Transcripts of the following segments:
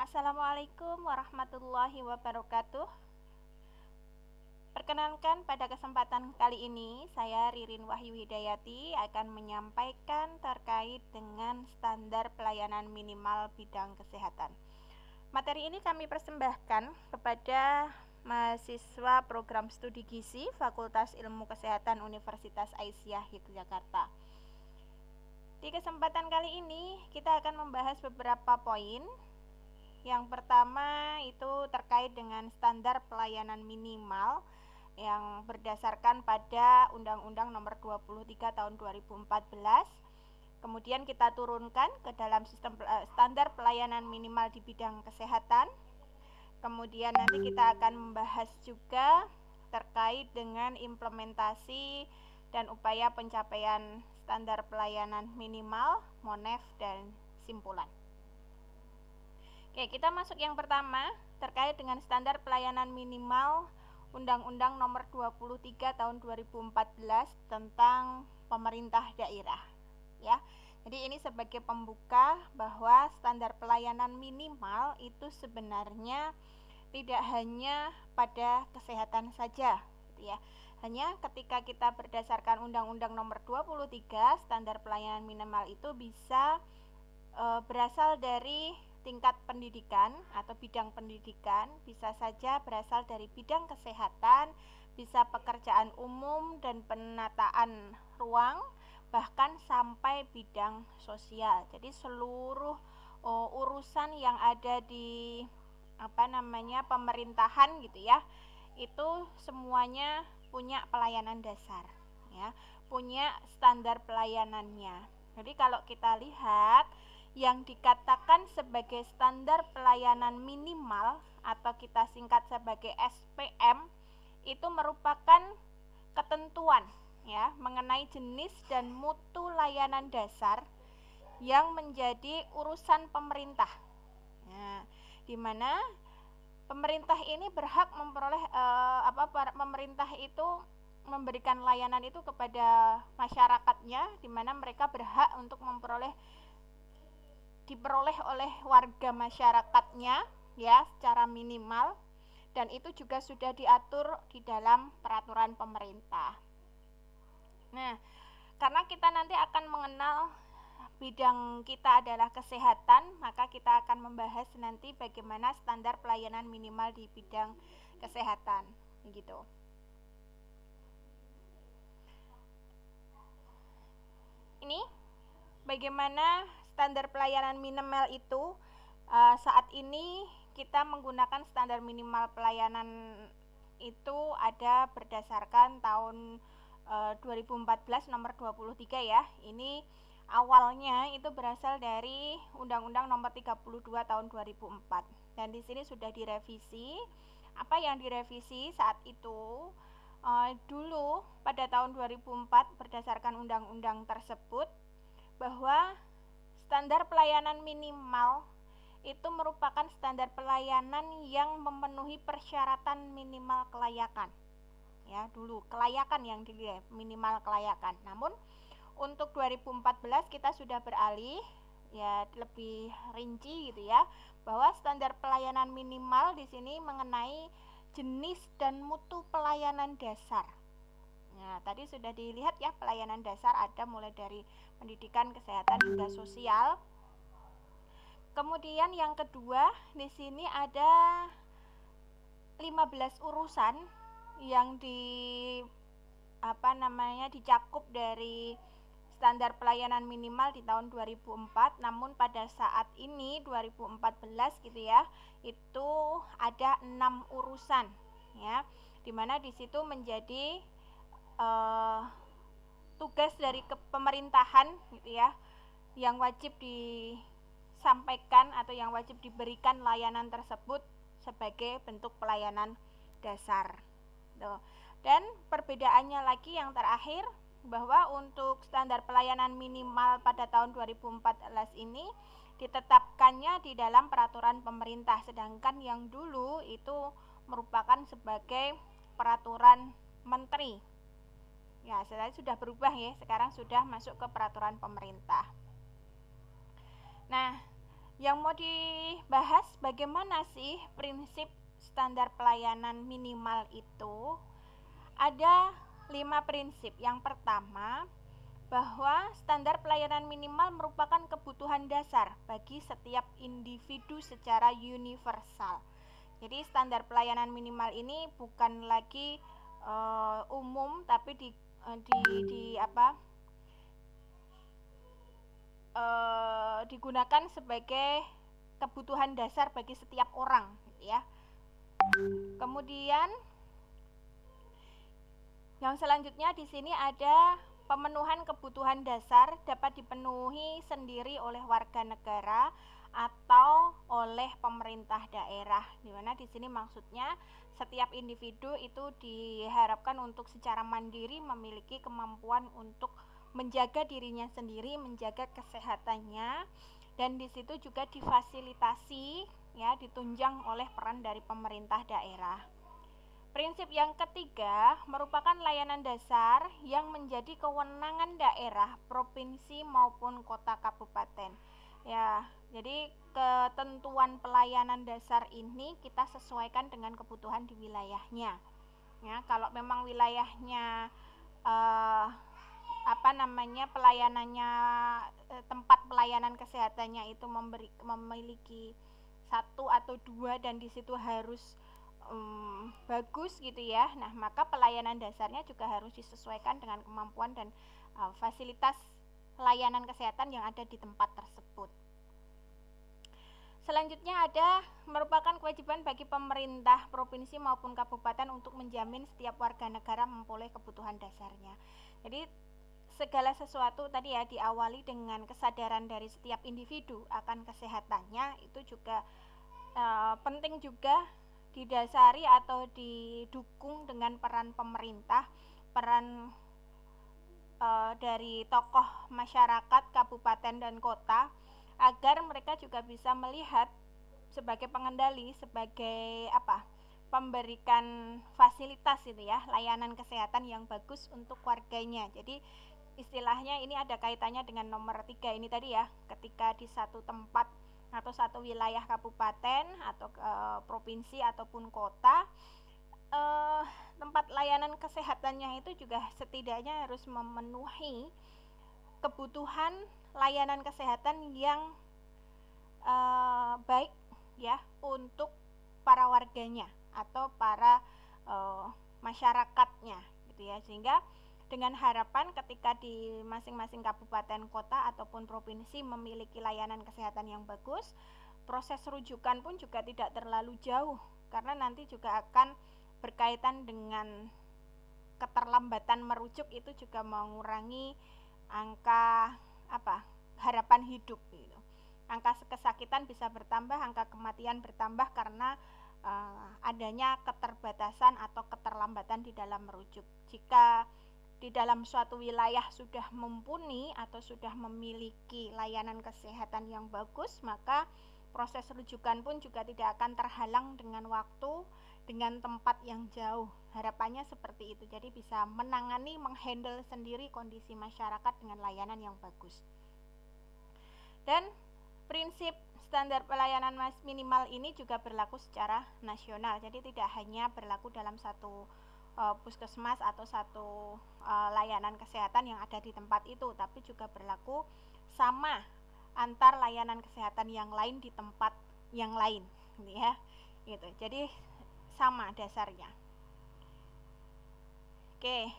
Assalamualaikum warahmatullahi wabarakatuh. Perkenalkan, pada kesempatan kali ini saya Ririn Wahyu Hidayati akan menyampaikan terkait dengan standar pelayanan minimal bidang kesehatan. Materi ini kami persembahkan kepada mahasiswa program studi gizi Fakultas Ilmu Kesehatan Universitas Aisyah Yogyakarta. Di kesempatan kali ini kita akan membahas beberapa poin. Yang pertama itu terkait dengan standar pelayanan minimal yang berdasarkan pada Undang-Undang Nomor 23 Tahun 2014. Kemudian kita turunkan ke dalam sistem standar pelayanan minimal di bidang kesehatan. Kemudian nanti kita akan membahas juga terkait dengan implementasi dan upaya pencapaian standar pelayanan minimal, MONEF, dan simpulan. Oke, kita masuk yang pertama terkait dengan standar pelayanan minimal Undang-Undang Nomor 23 Tahun 2014 tentang pemerintah daerah. Ya. Jadi ini sebagai pembuka bahwa standar pelayanan minimal itu sebenarnya tidak hanya pada kesehatan saja, gitu ya. Hanya ketika kita berdasarkan Undang-Undang Nomor 23, standar pelayanan minimal itu bisa berasal dari tingkat pendidikan atau bidang pendidikan, bisa saja berasal dari bidang kesehatan, bisa pekerjaan umum dan penataan ruang, bahkan sampai bidang sosial. Jadi seluruh urusan yang ada di pemerintahan gitu ya, itu semuanya punya pelayanan dasar ya, punya standar pelayanannya. Jadi kalau kita lihat yang dikatakan sebagai standar pelayanan minimal atau kita singkat sebagai SPM itu merupakan ketentuan ya mengenai jenis dan mutu layanan dasar yang menjadi urusan pemerintah. Nah, di mana pemerintah ini berhak memperoleh pemerintah itu memberikan layanan itu kepada masyarakatnya, di mana mereka berhak untuk diperoleh oleh warga masyarakatnya ya secara minimal, dan itu juga sudah diatur di dalam peraturan pemerintah. Nah, karena kita nanti akan mengenal bidang kita adalah kesehatan, maka kita akan membahas nanti bagaimana standar pelayanan minimal di bidang kesehatan gitu. Ini bagaimana standar pelayanan minimal itu. Saat ini kita menggunakan standar minimal pelayanan itu ada berdasarkan tahun 2014 nomor 23 ya. Ini awalnya itu berasal dari Undang-Undang Nomor 32 tahun 2004. Dan di sini sudah direvisi. Apa yang direvisi saat itu? Dulu pada tahun 2004 berdasarkan undang-undang tersebut bahwa standar pelayanan minimal itu merupakan standar pelayanan yang memenuhi persyaratan minimal kelayakan. Ya, dulu kelayakan yang dilihat, minimal kelayakan. Namun untuk 2014 kita sudah beralih ya lebih rinci gitu ya, bahwa standar pelayanan minimal di sini mengenai jenis dan mutu pelayanan dasar. Nah, tadi sudah dilihat ya, pelayanan dasar ada mulai dari pendidikan, kesehatan hingga sosial. Kemudian yang kedua, di sini ada 15 urusan yang dicakup dari standar pelayanan minimal di tahun 2004. Namun pada saat ini 2014 gitu ya, itu ada 6 urusan ya, dimana di situ menjadi tugas dari pemerintahan gitu ya, yang wajib disampaikan atau yang wajib diberikan layanan tersebut sebagai bentuk pelayanan dasar. Dan perbedaannya lagi yang terakhir, bahwa untuk standar pelayanan minimal pada tahun 2014 ini ditetapkannya di dalam peraturan pemerintah, sedangkan yang dulu itu merupakan sebagai peraturan menteri. Ya, sudah berubah ya, sekarang sudah masuk ke peraturan pemerintah. Nah, Yang mau dibahas bagaimana sih prinsip standar pelayanan minimal itu? Ada 5 prinsip. Yang pertama, bahwa standar pelayanan minimal merupakan kebutuhan dasar bagi setiap individu secara universal. Jadi standar pelayanan minimal ini bukan lagi umum, tapi digunakan sebagai kebutuhan dasar bagi setiap orang, gitu ya. Kemudian yang selanjutnya di sini ada pemenuhan kebutuhan dasar dapat dipenuhi sendiri oleh warga negara atau oleh pemerintah daerah. Di mana di sini maksudnya setiap individu itu diharapkan untuk secara mandiri memiliki kemampuan untuk menjaga dirinya sendiri, menjaga kesehatannya, dan di situ juga difasilitasi ya, ditunjang oleh peran dari pemerintah daerah. Prinsip yang ketiga merupakan layanan dasar yang menjadi kewenangan daerah, provinsi maupun kota kabupaten. Ya, jadi ketentuan pelayanan dasar ini kita sesuaikan dengan kebutuhan di wilayahnya. Ya, kalau memang wilayahnya pelayanannya tempat pelayanan kesehatannya itu memiliki 1 atau 2 dan di situ harus bagus gitu ya. Nah, maka pelayanan dasarnya juga harus disesuaikan dengan kemampuan dan fasilitas layanan kesehatan yang ada di tempat tersebut. Selanjutnya ada merupakan kewajiban bagi pemerintah provinsi maupun kabupaten untuk menjamin setiap warga negara memperoleh kebutuhan dasarnya. Jadi segala sesuatu tadi ya diawali dengan kesadaran dari setiap individu akan kesehatannya, itu juga penting juga didasari atau didukung dengan peran pemerintah, peran dari tokoh masyarakat kabupaten dan kota, agar mereka juga bisa melihat sebagai pengendali, sebagai pemberikan fasilitas itu ya, layanan kesehatan yang bagus untuk warganya. Jadi istilahnya ini ada kaitannya dengan nomor 3 ini tadi ya, ketika di satu tempat atau satu wilayah kabupaten atau provinsi ataupun kota, tempat layanan kesehatannya itu juga setidaknya harus memenuhi kebutuhan layanan kesehatan yang baik ya untuk para warganya atau para masyarakatnya gitu ya, sehingga dengan harapan ketika di masing-masing kabupaten kota ataupun provinsi memiliki layanan kesehatan yang bagus, proses rujukan pun juga tidak terlalu jauh, karena nanti juga akan berkaitan dengan keterlambatan merujuk, itu juga mengurangi angka harapan hidup gitu. Angka kesakitan bisa bertambah, angka kematian bertambah karena adanya keterbatasan atau keterlambatan di dalam merujuk. Jika di dalam suatu wilayah sudah mumpuni atau sudah memiliki layanan kesehatan yang bagus, maka proses rujukan pun juga tidak akan terhalang dengan waktu, dengan tempat yang jauh. Harapannya seperti itu, jadi bisa menangani, menghandle sendiri kondisi masyarakat dengan layanan yang bagus. Dan prinsip standar pelayanan minimal ini juga berlaku secara nasional, jadi tidak hanya berlaku dalam satu puskesmas atau satu layanan kesehatan yang ada di tempat itu, tapi juga berlaku sama antar layanan kesehatan yang lain di tempat yang lain, ya, gitu. Jadi sama dasarnya. Oke,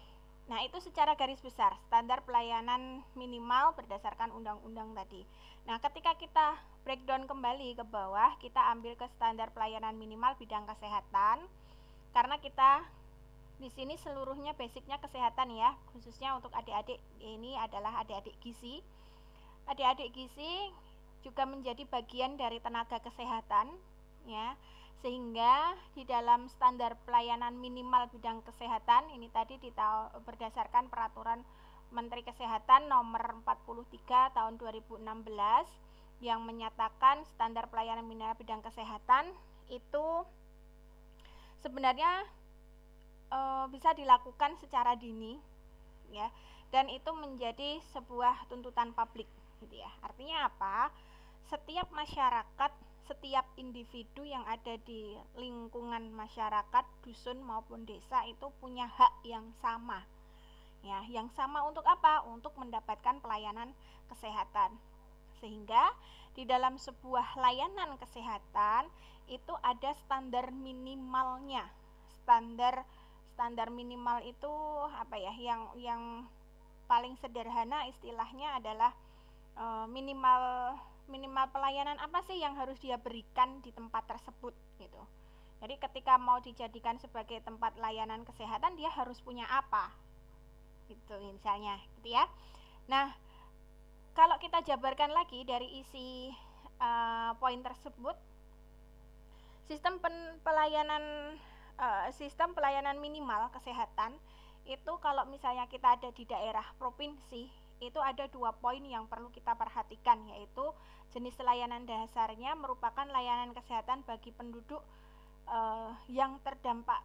nah itu secara garis besar standar pelayanan minimal berdasarkan undang-undang tadi. Nah, ketika kita breakdown kembali ke bawah, kita ambil ke standar pelayanan minimal bidang kesehatan, karena kita di sini seluruhnya basicnya kesehatan ya, khususnya untuk adik-adik ini adalah adik-adik gizi. Adik-adik gizi juga menjadi bagian dari tenaga kesehatan ya, sehingga di dalam standar pelayanan minimal bidang kesehatan ini tadi berdasarkan peraturan Menteri Kesehatan nomor 43 tahun 2016 yang menyatakan standar pelayanan minimal bidang kesehatan itu sebenarnya bisa dilakukan secara dini ya, dan itu menjadi sebuah tuntutan publik gitu ya. Artinya apa? setiap masyarakat, setiap individu yang ada di lingkungan masyarakat, dusun maupun desa itu punya hak yang sama. Ya, yang sama untuk apa? Untuk mendapatkan pelayanan kesehatan. Sehingga di dalam sebuah layanan kesehatan itu ada standar minimalnya. Standar standar minimal itu apa ya? Yang paling sederhana istilahnya adalah minimal pelayanan apa sih yang harus dia berikan di tempat tersebut gitu. Jadi ketika mau dijadikan sebagai tempat layanan kesehatan, dia harus punya apa gitu misalnya gitu ya. Nah, kalau kita jabarkan lagi dari isi poin tersebut, sistem pelayanan minimal kesehatan itu kalau misalnya kita ada di daerah provinsi, itu ada 2 poin yang perlu kita perhatikan, yaitu jenis layanan dasarnya merupakan layanan kesehatan bagi penduduk yang terdampak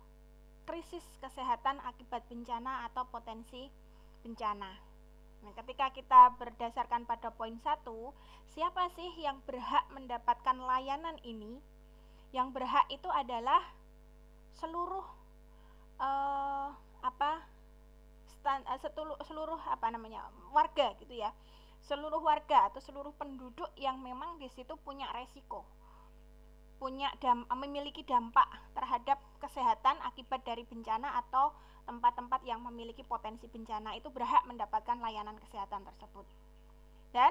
krisis kesehatan akibat bencana atau potensi bencana. Nah, ketika kita berdasarkan pada poin 1, siapa sih yang berhak mendapatkan layanan ini? Yang berhak itu adalah seluruh seluruh warga gitu ya. Seluruh warga atau seluruh penduduk yang memang di situ punya resiko, memiliki dampak terhadap kesehatan akibat dari bencana atau tempat-tempat yang memiliki potensi bencana itu berhak mendapatkan layanan kesehatan tersebut. Dan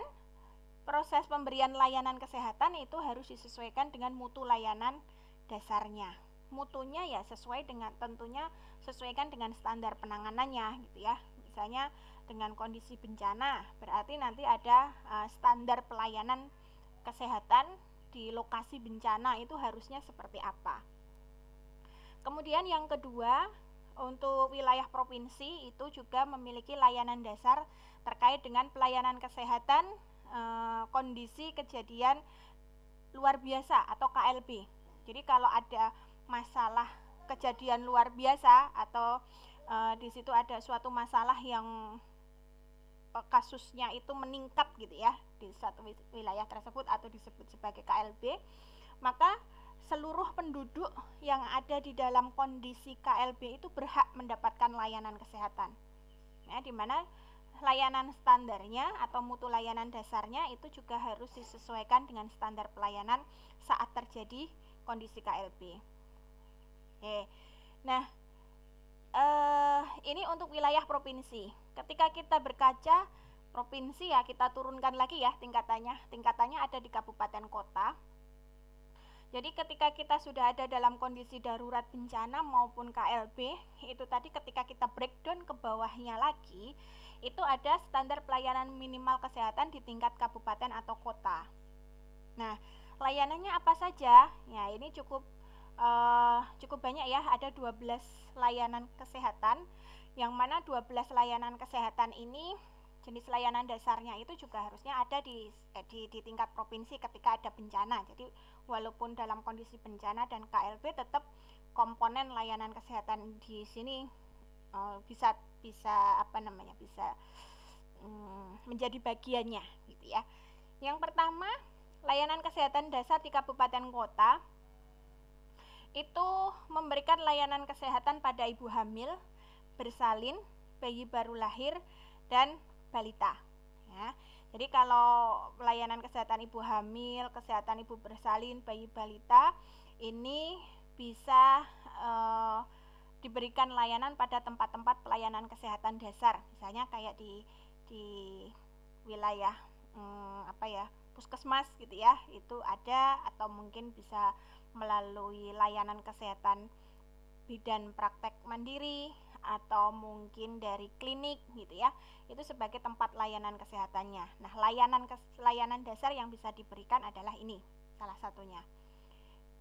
proses pemberian layanan kesehatan itu harus disesuaikan dengan mutu layanan dasarnya. Mutunya ya tentunya sesuaikan dengan standar penanganannya gitu ya. Misalnya dengan kondisi bencana, berarti nanti ada standar pelayanan kesehatan di lokasi bencana itu harusnya seperti apa. Kemudian yang kedua, untuk wilayah provinsi itu juga memiliki layanan dasar terkait dengan pelayanan kesehatan kondisi kejadian luar biasa atau KLB. Jadi kalau ada masalah kejadian luar biasa atau di situ ada suatu masalah yang kasusnya itu meningkat gitu ya di satu wilayah tersebut atau disebut sebagai KLB, maka seluruh penduduk yang ada di dalam kondisi KLB itu berhak mendapatkan layanan kesehatan. Nah, di mana layanan standarnya atau mutu layanan dasarnya itu juga harus disesuaikan dengan standar pelayanan saat terjadi kondisi KLB. Oke. Nah, ini untuk wilayah provinsi. Ketika kita berkaca provinsi ya, kita turunkan lagi ya tingkatannya. Tingkatannya ada di kabupaten kota. Jadi ketika kita sudah ada dalam kondisi darurat bencana maupun KLB, itu tadi ketika kita breakdown ke bawahnya lagi, itu ada standar pelayanan minimal kesehatan di tingkat kabupaten atau kota. Nah, layanannya apa saja? Ya, ini cukup banyak ya, ada 12 layanan kesehatan, yang mana 12 layanan kesehatan ini jenis layanan dasarnya itu juga harusnya ada di tingkat provinsi ketika ada bencana. Jadi walaupun dalam kondisi bencana dan KLB, tetap komponen layanan kesehatan di sini bisa menjadi bagiannya gitu ya. Yang pertama, layanan kesehatan dasar di kabupaten kota itu memberikan layanan kesehatan pada ibu hamil, bersalin, bayi baru lahir, dan balita ya. Jadi kalau layanan kesehatan ibu hamil, kesehatan ibu bersalin, bayi balita ini bisa diberikan layanan pada tempat-tempat pelayanan kesehatan dasar, misalnya kayak di wilayah puskesmas gitu ya, itu ada, atau mungkin bisa melalui layanan kesehatan bidan praktek mandiri atau mungkin dari klinik gitu ya, itu sebagai tempat layanan kesehatannya. Nah, layanan dasar yang bisa diberikan adalah ini salah satunya.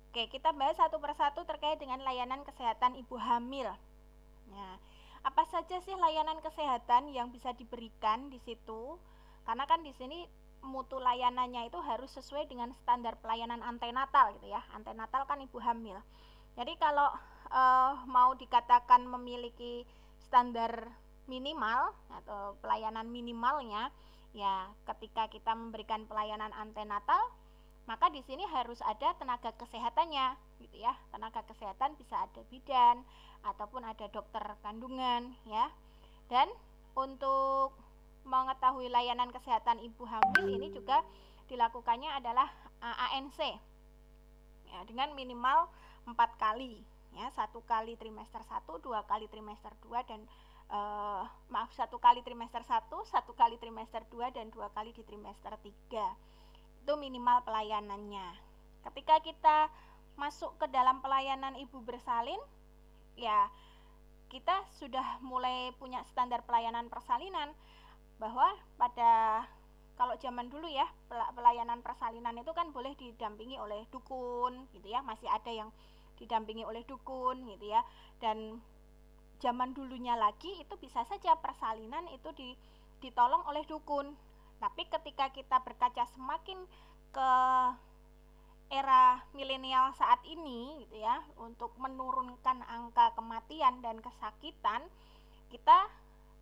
Oke, kita bahas satu persatu terkait dengan layanan kesehatan ibu hamil. Nah, apa saja sih layanan kesehatan yang bisa diberikan di situ? Karena kan di sini mutu layanannya itu harus sesuai dengan standar pelayanan antenatal gitu ya. Antenatal kan ibu hamil. Jadi kalau mau dikatakan memiliki standar minimal atau pelayanan minimalnya, Ya, ketika kita memberikan pelayanan antenatal, maka di sini harus ada tenaga kesehatannya, gitu ya. Tenaga kesehatan bisa ada bidan ataupun ada dokter kandungan, ya. Dan untuk mengetahui layanan kesehatan ibu hamil ini juga dilakukannya adalah ANC, ya, dengan minimal 4 kali, ya, 1 kali trimester 1, 2 kali trimester 2 dan 1 kali trimester 1, 1 kali trimester 2 dan 2 kali di trimester 3. Itu minimal pelayanannya. Ketika kita masuk ke dalam pelayanan ibu bersalin, ya kita sudah mulai punya standar pelayanan persalinan, bahwa pada kalau zaman dulu ya, pelayanan persalinan itu kan boleh didampingi oleh dukun, gitu ya, masih ada yang didampingi oleh dukun, gitu ya. Dan zaman dulunya lagi itu bisa saja persalinan itu ditolong oleh dukun. Tapi ketika kita berkaca semakin ke era milenial saat ini, gitu ya, untuk menurunkan angka kematian dan kesakitan, kita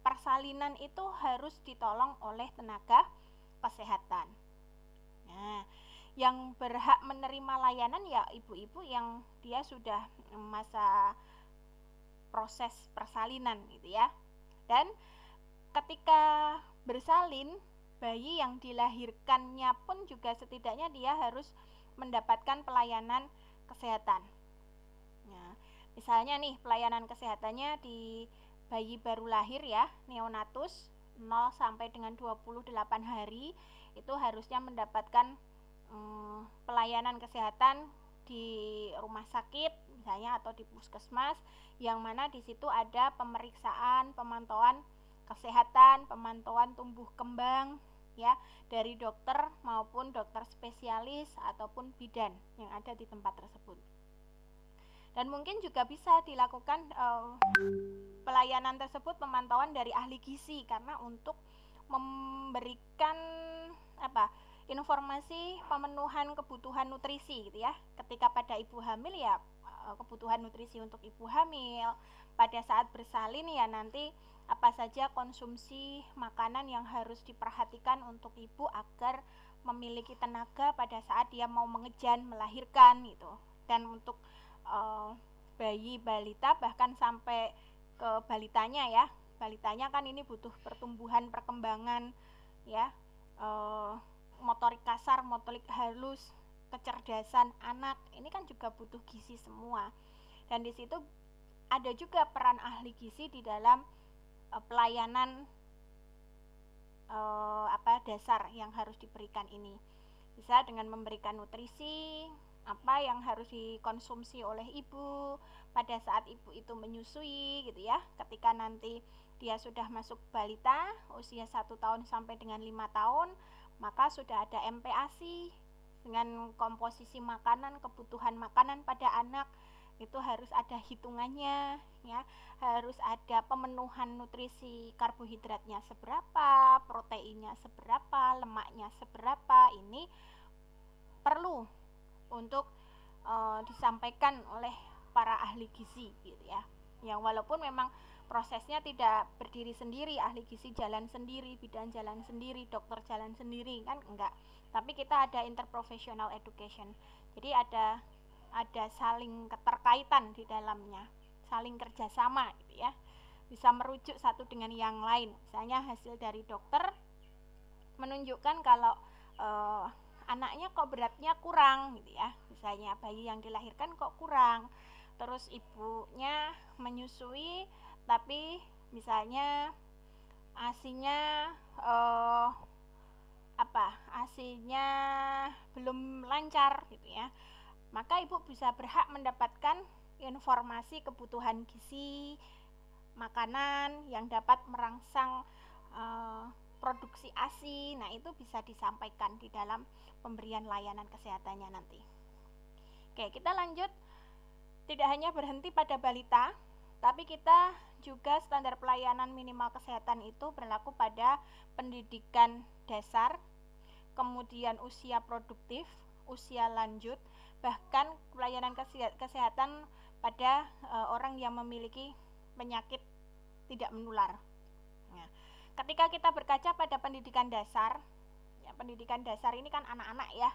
persalinan itu harus ditolong oleh tenaga kesehatan. Nah, yang berhak menerima layanan ya ibu-ibu yang dia sudah masa proses persalinan, gitu ya. Dan ketika bersalin, bayi yang dilahirkannya pun juga setidaknya dia harus mendapatkan pelayanan kesehatan. Nah, misalnya nih pelayanan kesehatannya di bayi baru lahir ya, neonatus 0 sampai dengan 28 hari itu harusnya mendapatkan pelayanan kesehatan di rumah sakit misalnya atau di puskesmas, yang mana di situ ada pemeriksaan, pemantauan kesehatan, pemantauan tumbuh kembang, ya, dari dokter maupun dokter spesialis ataupun bidan yang ada di tempat tersebut. Dan mungkin juga bisa dilakukan pelayanan tersebut, pemantauan dari ahli gizi, karena untuk memberikan informasi pemenuhan kebutuhan nutrisi, gitu ya. Ketika pada ibu hamil ya kebutuhan nutrisi untuk ibu hamil, pada saat bersalin ya nanti apa saja konsumsi makanan yang harus diperhatikan untuk ibu agar memiliki tenaga pada saat dia mau mengejan melahirkan, gitu. Dan untuk bayi balita bahkan sampai ke balitanya ya, balitanya kan ini butuh pertumbuhan perkembangan ya, motorik kasar, motorik halus, kecerdasan anak, ini kan juga butuh gizi semua. Dan di situ ada juga peran ahli gizi di dalam pelayanan dasar yang harus diberikan ini. Bisa dengan memberikan nutrisi, apa yang harus dikonsumsi oleh ibu pada saat ibu itu menyusui, gitu ya. Ketika nanti dia sudah masuk balita usia 1 tahun sampai dengan 5 tahun, maka sudah ada MPASI dengan komposisi makanan, kebutuhan makanan pada anak itu harus ada hitungannya ya, harus ada pemenuhan nutrisi, karbohidratnya seberapa, proteinnya seberapa, lemaknya seberapa. Ini perlu untuk disampaikan oleh para ahli gizi, gitu ya. Yang walaupun memang prosesnya tidak berdiri sendiri, ahli gizi jalan sendiri, bidan jalan sendiri, dokter jalan sendiri, kan enggak. Tapi kita ada interprofessional education. Jadi ada saling keterkaitan di dalamnya, saling kerjasama, gitu ya. Bisa merujuk satu dengan yang lain. Misalnya hasil dari dokter menunjukkan kalau anaknya kok beratnya kurang, gitu ya. Misalnya bayi yang dilahirkan kok kurang, terus ibunya menyusui tapi misalnya ASINya ASINya belum lancar, gitu ya. Maka ibu bisa berhak mendapatkan informasi kebutuhan gizi makanan yang dapat merangsang produksi ASI. Nah, itu bisa disampaikan di dalam pemberian layanan kesehatannya nanti. Oke, kita lanjut. Tidak hanya berhenti pada balita, tapi kita juga standar pelayanan minimal kesehatan itu berlaku pada pendidikan dasar, kemudian usia produktif, usia lanjut, bahkan pelayanan kesehatan pada orang yang memiliki penyakit tidak menular. Nah, Ketika kita berkaca pada pendidikan dasar, ya, pendidikan dasar ini kan anak-anak ya,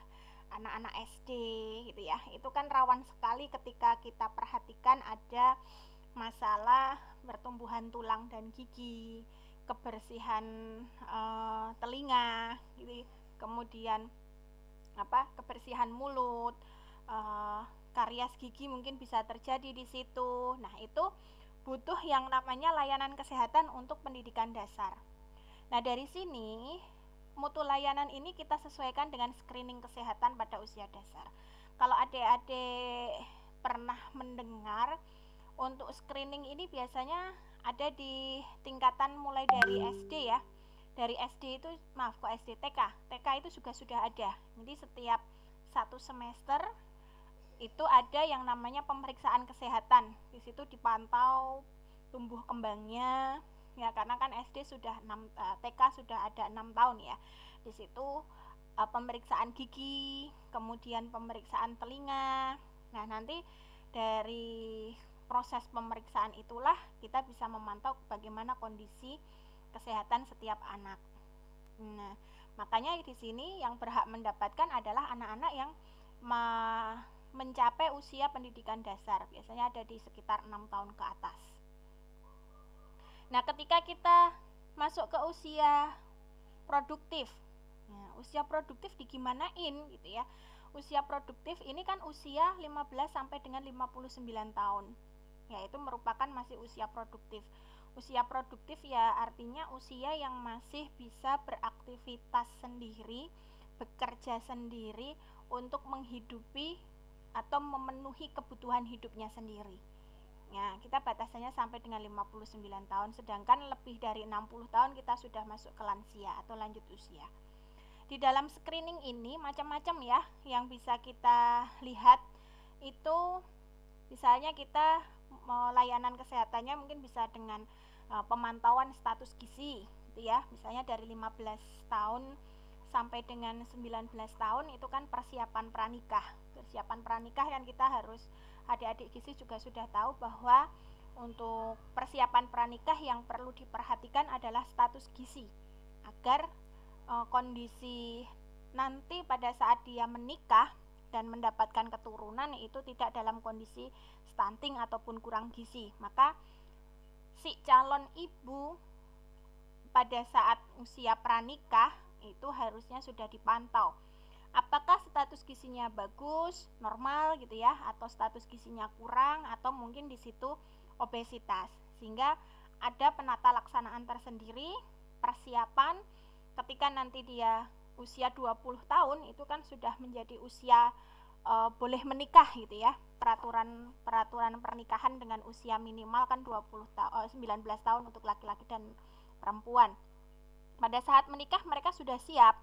anak-anak SD gitu ya, itu kan rawan sekali ketika kita perhatikan ada masalah pertumbuhan tulang dan gigi, kebersihan telinga gitu, kemudian kebersihan mulut, karies gigi mungkin bisa terjadi di situ. Nah, itu butuh yang namanya layanan kesehatan untuk pendidikan dasar. Nah, dari sini mutu layanan ini kita sesuaikan dengan screening kesehatan pada usia dasar. Kalau adik-adik pernah mendengar, untuk screening ini biasanya ada di tingkatan mulai dari SD ya. Dari SD itu, TK itu juga sudah ada. Jadi setiap satu semester itu ada yang namanya pemeriksaan kesehatan. Di situ dipantau tumbuh kembangnya, ya, karena kan SD sudah TK sudah ada 6 tahun ya. Di situ pemeriksaan gigi, kemudian pemeriksaan telinga. Nah, nanti dari proses pemeriksaan itulah kita bisa memantau bagaimana kondisi kesehatan setiap anak. Nah, makanya di sini yang berhak mendapatkan adalah anak-anak yang mencapai usia pendidikan dasar. Biasanya ada di sekitar 6 tahun ke atas. Nah, ketika kita masuk ke usia produktif, nah, usia produktif digimanain gitu ya. Usia produktif ini kan usia 15 sampai dengan 59 tahun. Yaitu merupakan masih usia produktif. Usia produktif ya artinya usia yang masih bisa beraktivitas sendiri, bekerja sendiri untuk menghidupi atau memenuhi kebutuhan hidupnya sendiri. Ya, kita batasannya sampai dengan 59 tahun, sedangkan lebih dari 60 tahun kita sudah masuk ke lansia atau lanjut usia. Di dalam screening ini macam-macam ya yang bisa kita lihat. Itu misalnya kita layanan kesehatannya mungkin bisa dengan pemantauan status gizi gitu ya. Misalnya dari 15 tahun sampai dengan 19 tahun itu kan persiapan pranikah. Persiapan pranikah kan kita harus, adik-adik gizi juga sudah tahu bahwa untuk persiapan pranikah yang perlu diperhatikan adalah status gizi agar kondisi nanti pada saat dia menikah dan mendapatkan keturunan itu tidak dalam kondisi stunting ataupun kurang gizi. Maka si calon ibu pada saat usia pranikah itu harusnya sudah dipantau apakah status gizinya bagus, normal gitu ya, atau status gizinya kurang, atau mungkin di situ obesitas. Sehingga ada penata laksanaan tersendiri, persiapan ketika nanti dia usia 20 tahun itu kan sudah menjadi usia boleh menikah gitu ya. Peraturan pernikahan dengan usia minimal kan 19 tahun untuk laki-laki dan perempuan. Pada saat menikah mereka sudah siap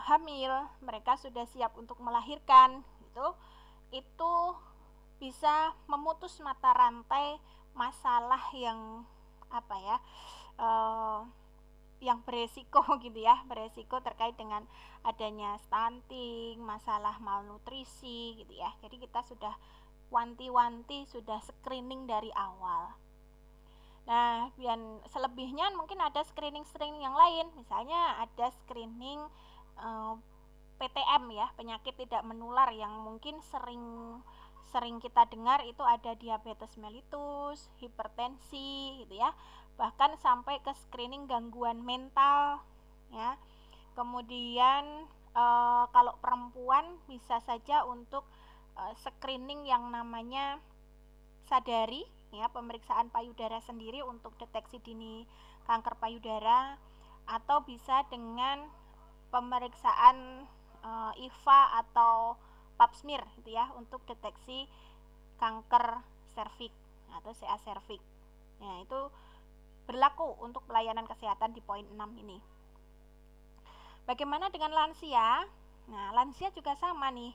hamil, mereka sudah siap untuk melahirkan gitu. Itu bisa memutus mata rantai masalah yang yang beresiko gitu ya, beresiko terkait dengan adanya stunting, masalah malnutrisi gitu ya. Jadi kita sudah wanti-wanti, sudah screening dari awal. Nah, dan selebihnya mungkin ada screening yang lain, misalnya ada screening PTM ya, penyakit tidak menular yang mungkin sering kita dengar itu ada diabetes mellitus, hipertensi gitu ya, bahkan sampai ke screening gangguan mental ya. Kemudian kalau perempuan bisa saja untuk screening yang namanya sadari ya, pemeriksaan payudara sendiri untuk deteksi dini kanker payudara, atau bisa dengan pemeriksaan IVA atau pap smear gitu ya untuk deteksi kanker serviks atau CA serviks. Nah, itu berlaku untuk pelayanan kesehatan di poin 6 ini. Bagaimana dengan lansia? Nah, lansia juga sama nih.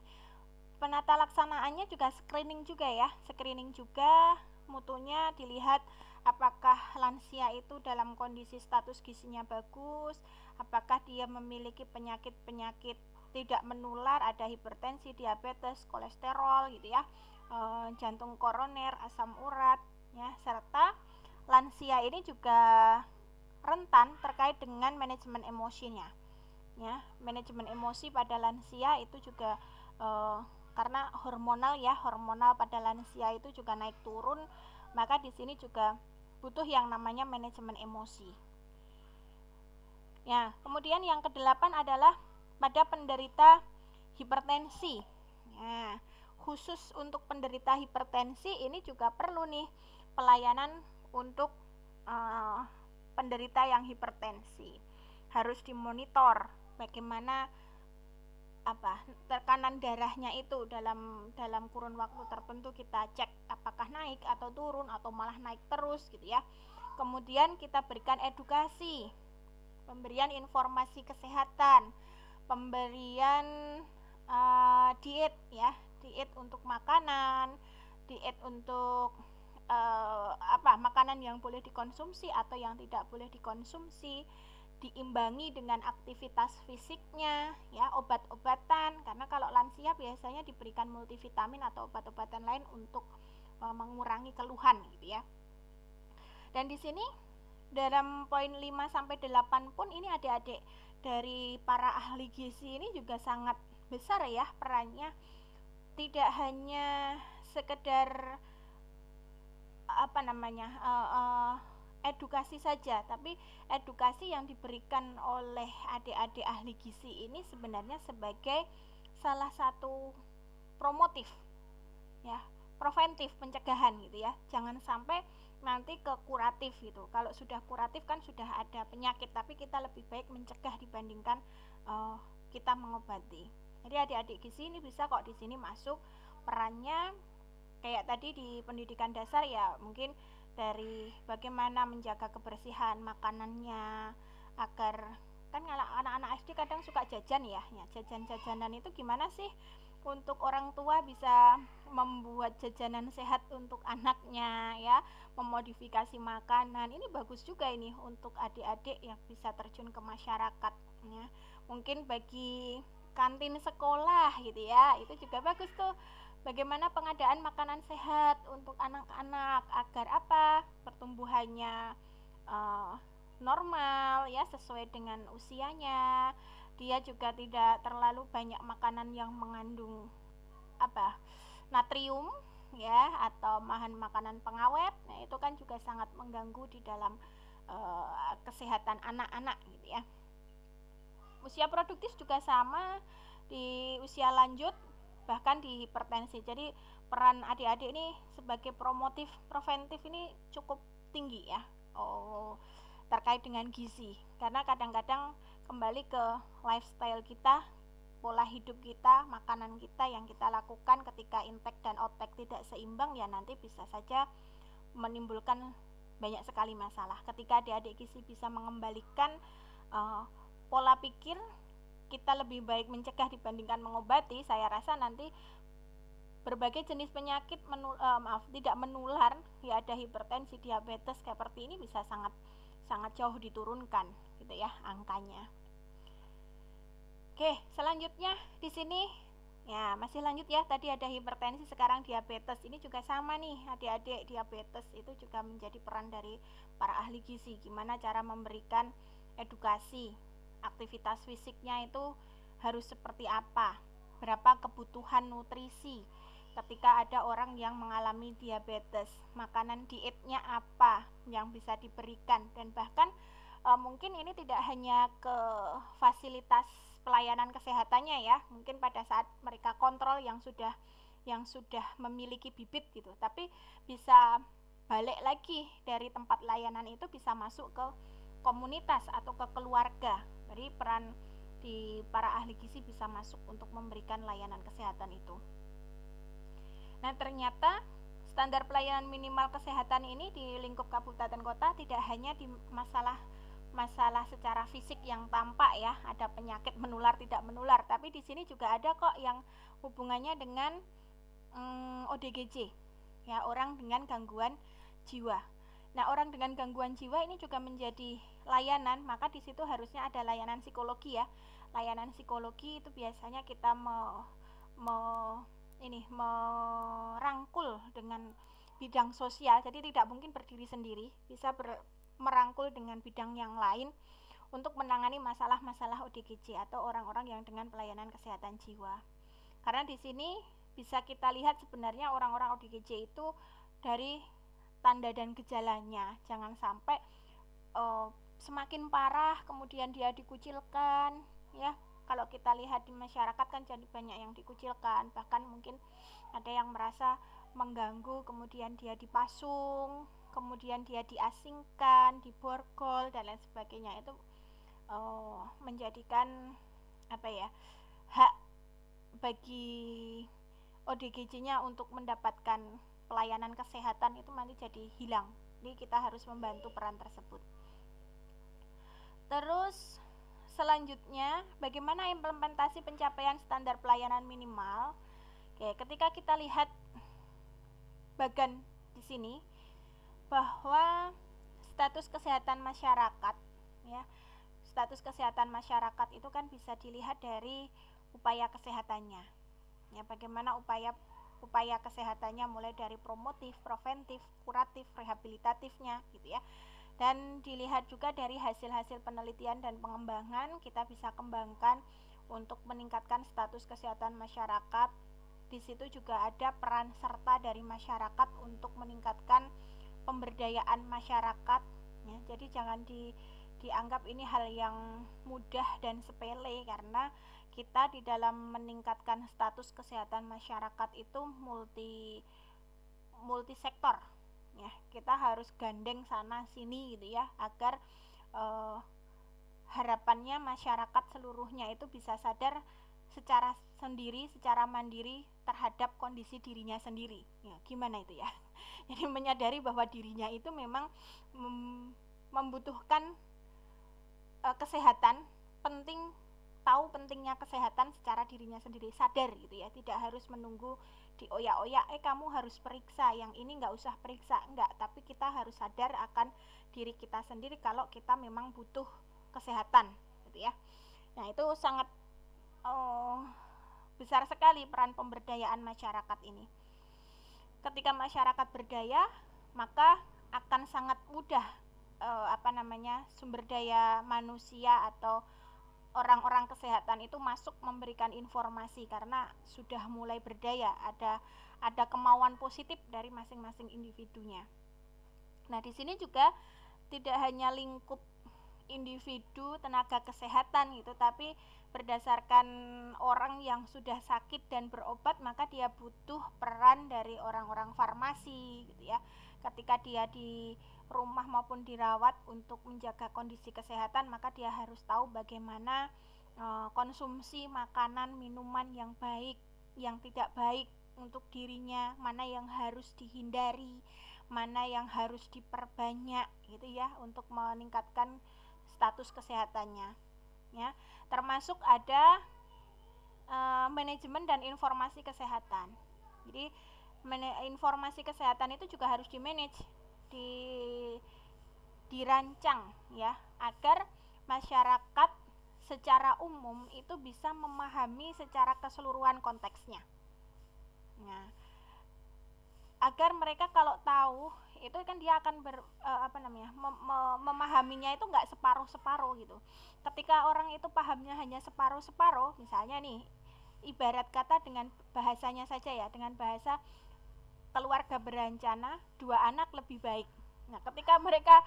Penata laksanaannya juga screening juga, mutunya dilihat apakah lansia itu dalam kondisi status gizinya bagus, apakah dia memiliki penyakit-penyakit tidak menular, ada hipertensi, diabetes, kolesterol gitu ya, jantung koroner, asam urat ya, serta lansia ini juga rentan terkait dengan manajemen emosinya. Ya, manajemen emosi pada lansia itu juga karena hormonal pada lansia itu juga naik turun, maka di sini juga butuh yang namanya manajemen emosi. Ya, kemudian yang kedelapan adalah pada penderita hipertensi. Nah, khusus untuk penderita hipertensi ini juga perlu nih pelayanan untuk penderita yang hipertensi. Harus dimonitor bagaimana tekanan darahnya itu dalam kurun waktu tertentu, kita cek apakah naik atau turun atau malah naik terus gitu ya. Kemudian kita berikan edukasi, pemberian informasi kesehatan, pemberian diet ya, diet untuk makanan, diet untuk makanan yang boleh dikonsumsi atau yang tidak boleh dikonsumsi, diimbangi dengan aktivitas fisiknya ya, obat-obatan, karena kalau lansia biasanya diberikan multivitamin atau obat-obatan lain untuk mengurangi keluhan gitu ya. Dan di sini dalam poin 5 sampai 8 pun ini adik-adik dari para ahli gizi ini juga sangat besar ya perannya. Tidak hanya sekedar edukasi saja, tapi edukasi yang diberikan oleh adik-adik ahli gizi ini sebenarnya sebagai salah satu promotif ya, preventif, pencegahan gitu ya. Jangan sampai nanti ke kuratif gitu. Kalau sudah kuratif kan sudah ada penyakit, tapi kita lebih baik mencegah dibandingkan kita mengobati. Jadi adik-adik gizi ini bisa kok di sini masuk perannya kayak tadi di pendidikan dasar ya, mungkin dari bagaimana menjaga kebersihan makanannya, agar kan anak-anak SD kadang suka jajan ya, jajan-jajanan itu gimana sih untuk orang tua bisa membuat jajanan sehat untuk anaknya ya, memodifikasi makanan. Ini bagus juga ini untuk adik-adik yang bisa terjun ke masyarakat ya. Mungkin bagi kantin sekolah gitu ya, itu juga bagus tuh. Bagaimana pengadaan makanan sehat untuk anak-anak agar pertumbuhannya normal ya, sesuai dengan usianya. Dia juga tidak terlalu banyak makanan yang mengandung natrium ya, atau bahan makanan pengawet. Nah, itu kan juga sangat mengganggu di dalam kesehatan anak-anak gitu ya. Usia produktif juga sama, di usia lanjut bahkan di hipertensi. Jadi peran adik-adik ini sebagai promotif, preventif ini cukup tinggi ya, terkait dengan gizi. Karena kadang-kadang kembali ke lifestyle kita, pola hidup kita, makanan kita yang kita lakukan ketika intake dan outtake tidak seimbang ya, nanti bisa saja menimbulkan banyak sekali masalah. Ketika adik-adik gizi bisa mengembalikan pola pikir, kita lebih baik mencegah dibandingkan mengobati, saya rasa nanti berbagai jenis penyakit tidak menular ya, ada hipertensi, diabetes seperti ini bisa sangat jauh diturunkan gitu ya angkanya. Oke, selanjutnya di sini ya, masih lanjut ya, tadi ada hipertensi, sekarang diabetes. Ini juga sama nih adik-adik, diabetes itu juga menjadi peran dari para ahli gizi, gimana cara memberikan edukasi, aktivitas fisiknya itu harus seperti apa, berapa kebutuhan nutrisi ketika ada orang yang mengalami diabetes, makanan dietnya apa yang bisa diberikan, dan bahkan mungkin ini tidak hanya ke fasilitas pelayanan kesehatannya ya, mungkin pada saat mereka kontrol yang sudah memiliki bibit gitu, tapi bisa balik lagi dari tempat layanan itu, bisa masuk ke komunitas atau ke keluarga. Jadi peran di para ahli gizi bisa masuk untuk memberikan layanan kesehatan itu. Nah, ternyata standar pelayanan minimal kesehatan ini di lingkup kabupaten kota tidak hanya di masalah secara fisik yang tampak ya, ada penyakit menular tidak menular, tapi di sini juga ada kok yang hubungannya dengan ODGJ ya, orang dengan gangguan jiwa. Nah, orang dengan gangguan jiwa ini juga menjadi layanan, maka di situ harusnya ada layanan psikologi ya. Layanan psikologi itu biasanya kita merangkul dengan bidang sosial, jadi tidak mungkin berdiri sendiri, bisa merangkul dengan bidang yang lain untuk menangani masalah-masalah ODGJ atau orang-orang yang dengan pelayanan kesehatan jiwa. Karena di sini bisa kita lihat sebenarnya orang-orang ODGJ itu dari tanda dan gejalanya, jangan sampai semakin parah kemudian dia dikucilkan ya. Kalau kita lihat di masyarakat kan jadi banyak yang dikucilkan, bahkan mungkin ada yang merasa mengganggu, kemudian dia dipasung, kemudian dia diasingkan, diborgol dan lain sebagainya. Itu menjadikan hak bagi ODGJ-nya untuk mendapatkan pelayanan kesehatan itu nanti jadi hilang. Jadi kita harus membantu peran tersebut. Terus selanjutnya, bagaimana implementasi pencapaian standar pelayanan minimal? Oke, ketika kita lihat bagan di sini bahwa status kesehatan masyarakat ya. Status kesehatan masyarakat itu kan bisa dilihat dari upaya kesehatannya. Ya, bagaimana upaya kesehatannya mulai dari promotif, preventif, kuratif, rehabilitatifnya gitu ya. Dan dilihat juga dari hasil-hasil penelitian dan pengembangan, kita bisa kembangkan untuk meningkatkan status kesehatan masyarakat. Di situ juga ada peran serta dari masyarakat untuk meningkatkan pemberdayaan masyarakat ya. Jadi jangan dianggap ini hal yang mudah dan sepele, karena kita di dalam meningkatkan status kesehatan masyarakat itu multi sektor ya. Kita harus gandeng sana sini gitu ya, agar harapannya masyarakat seluruhnya itu bisa sadar secara mandiri terhadap kondisi dirinya sendiri ya. Gimana itu ya? Jadi menyadari bahwa dirinya itu memang membutuhkan kesehatan, tahu pentingnya kesehatan secara dirinya sendiri, sadar gitu ya, tidak harus menunggu dioyak-oyak, kamu harus periksa, yang ini nggak usah periksa, enggak, tapi kita harus sadar akan diri kita sendiri kalau kita memang butuh kesehatan gitu ya. Nah, itu sangat besar sekali peran pemberdayaan masyarakat ini. Ketika masyarakat berdaya, maka akan sangat mudah sumber daya manusia atau orang-orang kesehatan itu masuk memberikan informasi, karena sudah mulai berdaya, ada kemauan positif dari masing-masing individunya. Nah, di sini juga tidak hanya lingkup individu tenaga kesehatan gitu, tapi berdasarkan orang yang sudah sakit dan berobat, maka dia butuh peran dari orang-orang farmasi gitu ya. Ketika dia di rumah maupun dirawat untuk menjaga kondisi kesehatan, maka dia harus tahu bagaimana konsumsi makanan, minuman yang baik, yang tidak baik untuk dirinya, mana yang harus dihindari, mana yang harus diperbanyak gitu ya, untuk meningkatkan status kesehatannya ya. Termasuk ada manajemen dan informasi kesehatan. Jadi informasi kesehatan itu juga harus dimanage, dirancang ya, agar masyarakat secara umum itu bisa memahami secara keseluruhan konteksnya. Nah, agar mereka kalau tahu itu kan dia akan memahaminya itu nggak separuh-separuh gitu. Ketika orang itu pahamnya hanya separuh-separuh, misalnya nih, ibarat kata dengan bahasanya saja ya, dengan bahasa keluarga berencana 2 anak lebih baik. Nah, ketika mereka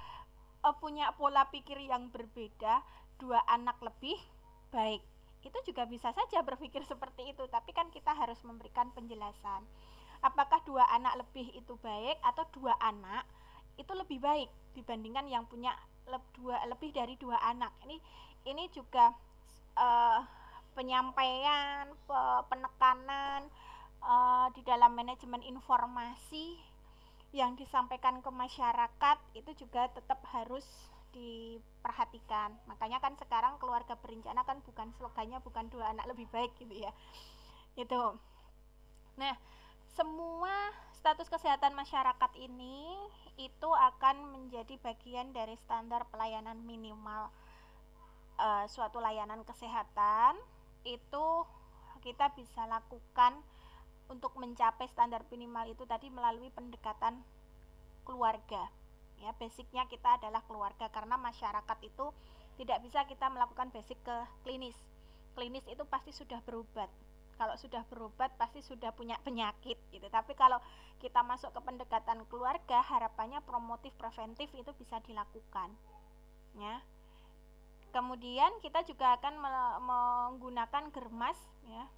punya pola pikir yang berbeda, 2 anak lebih baik, itu juga bisa saja berpikir seperti itu, tapi kan kita harus memberikan penjelasan. Apakah 2 anak lebih itu baik, atau 2 anak itu lebih baik dibandingkan yang punya lebih dari 2 anak. Ini juga penyampaian, penekanan di dalam manajemen informasi yang disampaikan ke masyarakat itu juga tetap harus diperhatikan. Makanya kan sekarang keluarga berencana kan slogannya bukan 2 anak lebih baik gitu ya. Itu. Nah, semua status kesehatan masyarakat ini itu akan menjadi bagian dari standar pelayanan minimal suatu layanan kesehatan. Itu kita bisa lakukan untuk mencapai standar minimal itu tadi melalui pendekatan keluarga Ya, basicnya kita adalah keluarga, karena masyarakat itu tidak bisa kita melakukan basic ke klinis. Klinis itu pasti sudah berobat. Kalau sudah berobat pasti sudah punya penyakit gitu. Tapi kalau kita masuk ke pendekatan keluarga, harapannya promotif preventif itu bisa dilakukan. Ya. Kemudian kita juga akan menggunakan germas ya.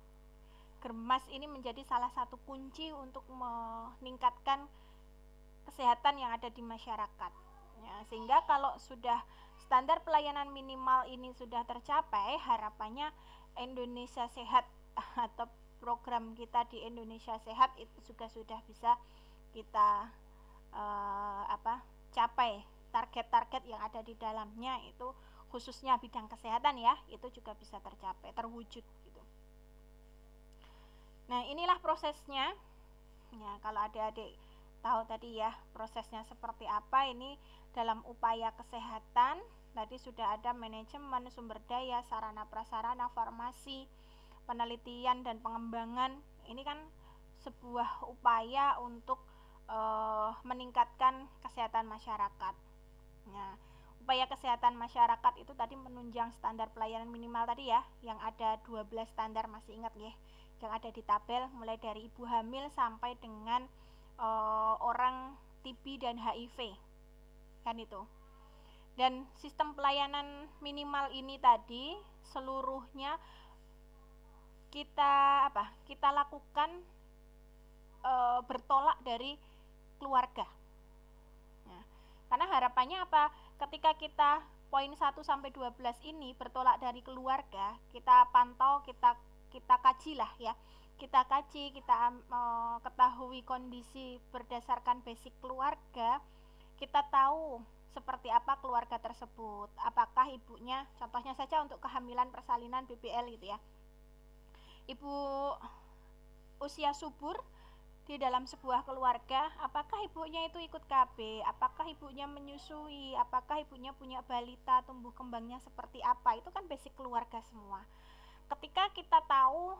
Germas ini menjadi salah satu kunci untuk meningkatkan kesehatan yang ada di masyarakat. Ya, sehingga kalau sudah standar pelayanan minimal ini sudah tercapai, harapannya Indonesia Sehat atau program kita di Indonesia Sehat itu juga sudah bisa kita capai. Target-target yang ada di dalamnya itu khususnya bidang kesehatan ya, itu juga bisa tercapai, terwujud gitu. Nah, inilah prosesnya. Ya, kalau adik-adik tahu tadi ya prosesnya seperti apa, ini dalam upaya kesehatan tadi sudah ada manajemen, sumber daya, sarana prasarana, farmasi, penelitian dan pengembangan. Ini kan sebuah upaya untuk meningkatkan kesehatan masyarakat. Nah, upaya kesehatan masyarakat itu tadi menunjang standar pelayanan minimal tadi ya, yang ada 12 standar, masih ingat ya, yang ada di tabel, mulai dari ibu hamil sampai dengan orang TB dan HIV kan itu. Dan sistem pelayanan minimal ini tadi seluruhnya kita lakukan bertolak dari keluarga. Nah, karena harapannya apa? Ketika kita poin 1 sampai 12 ini bertolak dari keluarga, kita pantau, kita kaji lah ya. Kita kaji, kita ketahui kondisi berdasarkan basic keluarga, kita tahu seperti apa keluarga tersebut. Apakah ibunya, contohnya saja untuk kehamilan persalinan BBL gitu ya. Ibu usia subur di dalam sebuah keluarga, apakah ibunya itu ikut KB, apakah ibunya menyusui, apakah ibunya punya balita, tumbuh kembangnya seperti apa, itu kan basic keluarga semua. Ketika kita tahu